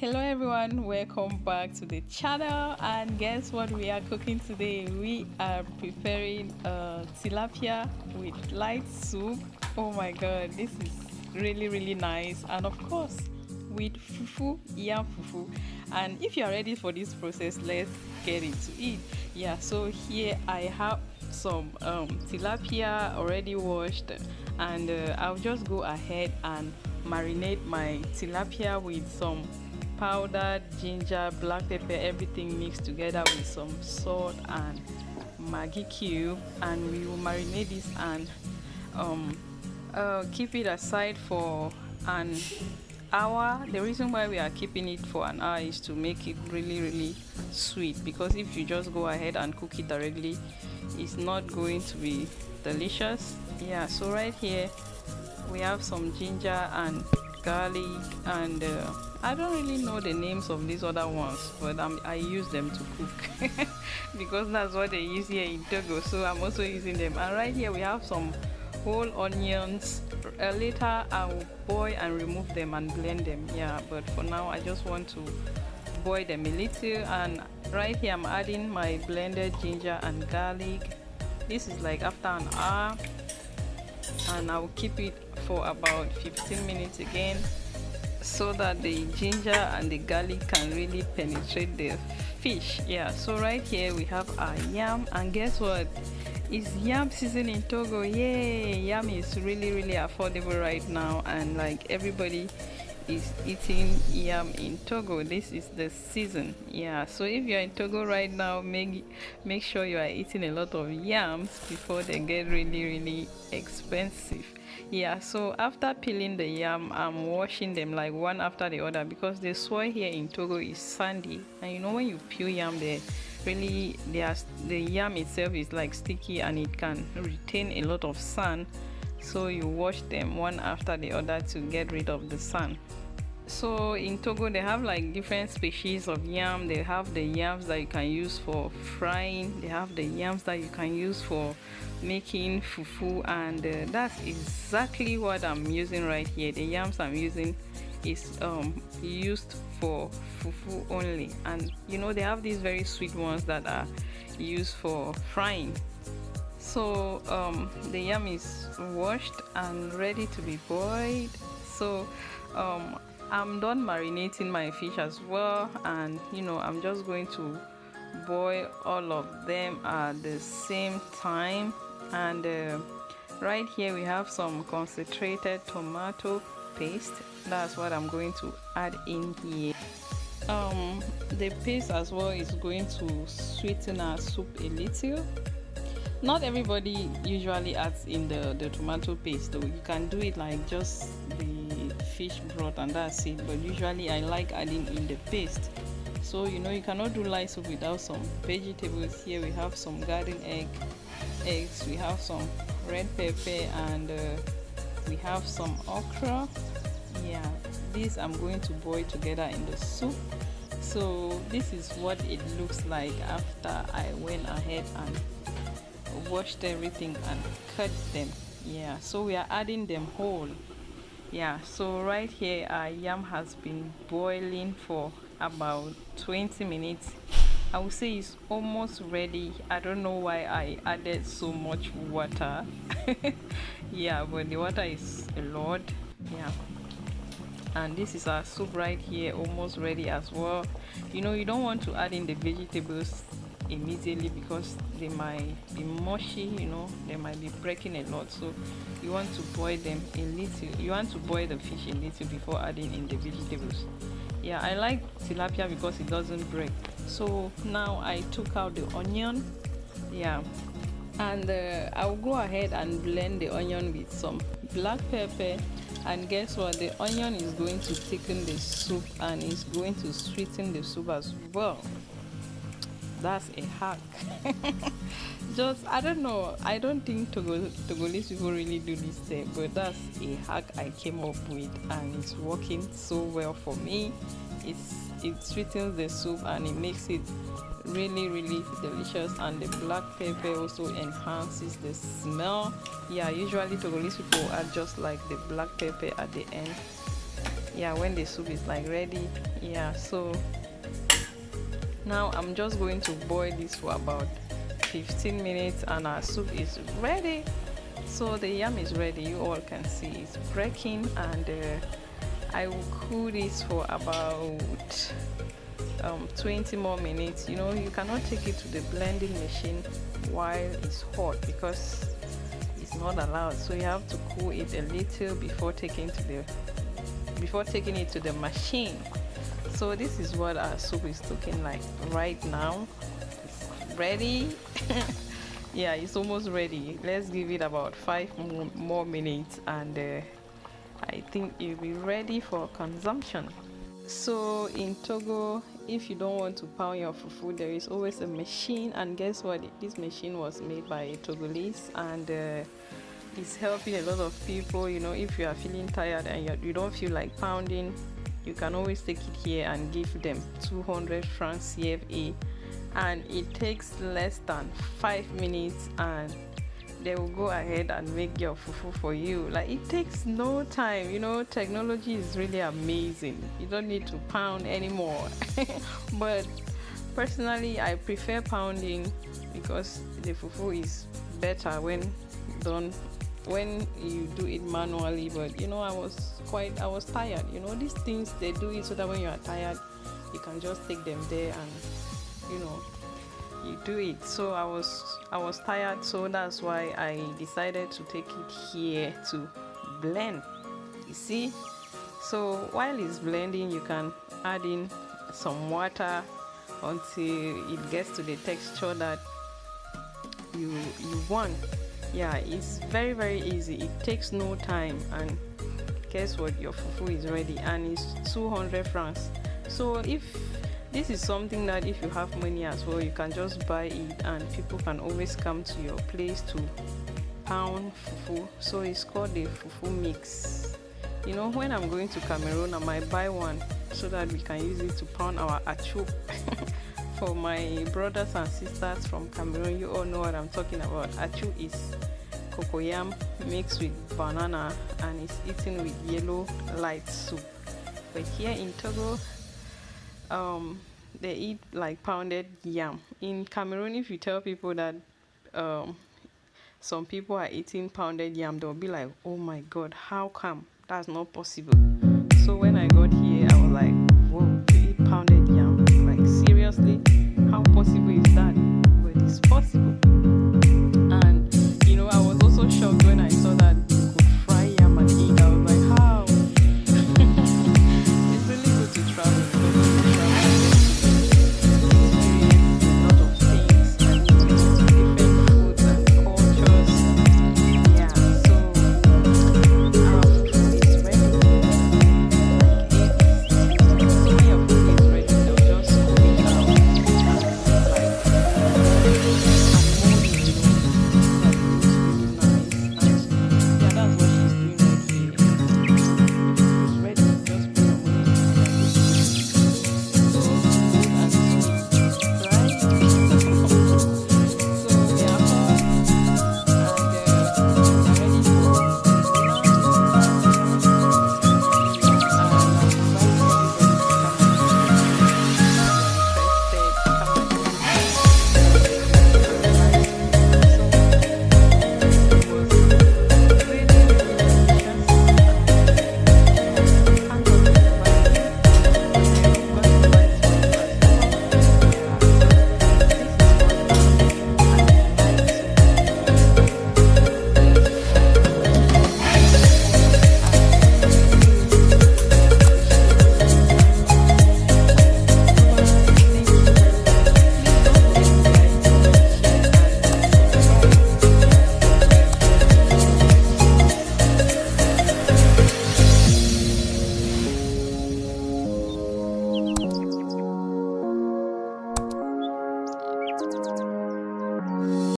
Hello everyone, welcome back to the channel. And guess what we are cooking today? We are preparing tilapia with light soup. Oh my god, this is really nice. And of course with fufu, yam fufu. And if you are ready for this process, let's get into it. Yeah, so here I have some tilapia already washed, and I'll just go ahead and marinate my tilapia with some powdered ginger, black pepper, everything mixed together with some salt and Maggi cube, and we will marinate this and keep it aside for an hour. The reason why we are keeping it for an hour is to make it really sweet, because if you just go ahead and cook it directly, it's not going to be delicious. Yeah, so right here we have some ginger and garlic, and I don't really know the names of these other ones, but I use them to cook because that's what they use here in Togo, so I'm also using them. And right here we have some whole onions. Later I will boil and remove them and blend them. Yeah, but for now I just want to boil them a little. And right here I'm adding my blended ginger and garlic. This is like after an hour, and I will keep it for about 15 minutes again, so that the ginger and the garlic can really penetrate the fish. Yeah, so right here we have our yam, and guess what, it's yam season in Togo. Yay, yam is really affordable right now, and like everybody is eating yam in Togo. This is the season. Yeah, so if you're in Togo right now, make sure you are eating a lot of yams before they get really expensive. Yeah, so after peeling the yam, I'm washing them like one after the other, because the soil here in Togo is sandy, and you know when you peel yam, the yam itself is like sticky and it can retain a lot of sand, so you wash them one after the other to get rid of the sand. So in Togo they have like different species of yam. They have the yams that you can use for frying, they have the yams that you can use for making fufu, and that's exactly what I'm using right here. The yams I'm using is used for fufu only, and you know they have these very sweet ones that are used for frying. So the yam is washed and ready to be boiled. So I'm done marinating my fish as well, and you know I'm just going to boil all of them at the same time. And right here we have some concentrated tomato paste. That's what I'm going to add in here. The paste as well is going to sweeten our soup a little. Not everybody usually adds in the tomato paste though. You can do it like just the fish broth and that's it, but usually I like adding in the paste. So you know you cannot do light soup without some vegetables. Here we have some garden eggs, we have some red pepper, and we have some okra. Yeah, these I'm going to boil together in the soup. So this is what it looks like after I went ahead and washed everything and cut them. Yeah, so we are adding them whole. Yeah, so right here our yam has been boiling for about 20 minutes. I would say it's almost ready. I don't know why I added so much water. Yeah, but the water is a lot. Yeah, and this is our soup right here, almost ready as well. You know you don't want to add in the vegetables immediately because they might be mushy, you know, they might be breaking a lot, so you want to boil them a little. You want to boil the fish a little before adding in the vegetables. Yeah, I like tilapia because it doesn't break. So now I took out the onion. Yeah, and I'll go ahead and blend the onion with some black pepper, and guess what, the onion is going to thicken the soup and it's going to sweeten the soup as well. That's a hack. Just I don't know, I don't think Togolese people really do this thing, but that's a hack I came up with and it's working so well for me. It sweetens the soup and it makes it really delicious, and the black pepper also enhances the smell. Yeah, usually Togolese people add just like the black pepper at the end. Yeah, when the soup is like ready. Yeah, so now I'm just going to boil this for about 15 minutes and our soup is ready. So the yam is ready, you all can see it's breaking, and I will cool this for about 20 more minutes. You know, you cannot take it to the blending machine while it's hot because it's not allowed, so you have to cool it a little before taking it to the machine. So this is what our soup is looking like right now. It's ready. Yeah, it's almost ready. Let's give it about 5 more minutes, and I think it'll be ready for consumption. So in Togo, if you don't want to pound your fufu, there is always a machine, and guess what, this machine was made by a Togolese, and it's helping a lot of people. You know, if you are feeling tired and you don't feel like pounding, you can always take it here and give them 200 francs CFA, and it takes less than 5 minutes, and they will go ahead and make your fufu for you. Like, it takes no time. You know, technology is really amazing. You don't need to pound anymore. But personally, I prefer pounding because the fufu is better when you do it manually. But you know, I was tired. You know, these things, they do it so that when you are tired, you can just take them there and, you know, you do it. So I was tired, so that's why I decided to take it here to blend. You see, so while it's blending, you can add in some water until it gets to the texture that you want. Yeah, it's very, very easy. It takes no time, and guess what, your fufu is ready, and it's 200 francs. So if this is something that if you have money as well, you can just buy it, and people can always come to your place to pound fufu. So it's called the fufu mix. You know, when I'm going to Cameroon, I might buy one so that we can use it to pound our achu. For my brothers and sisters from Cameroon, you all know what I'm talking about. Achu is cocoyam mixed with banana, and it's eaten with yellow light soup. But here in Togo, they eat like pounded yam. In Cameroon, if you tell people that some people are eating pounded yam, they'll be like, oh my god, how come? That's not possible. So when I go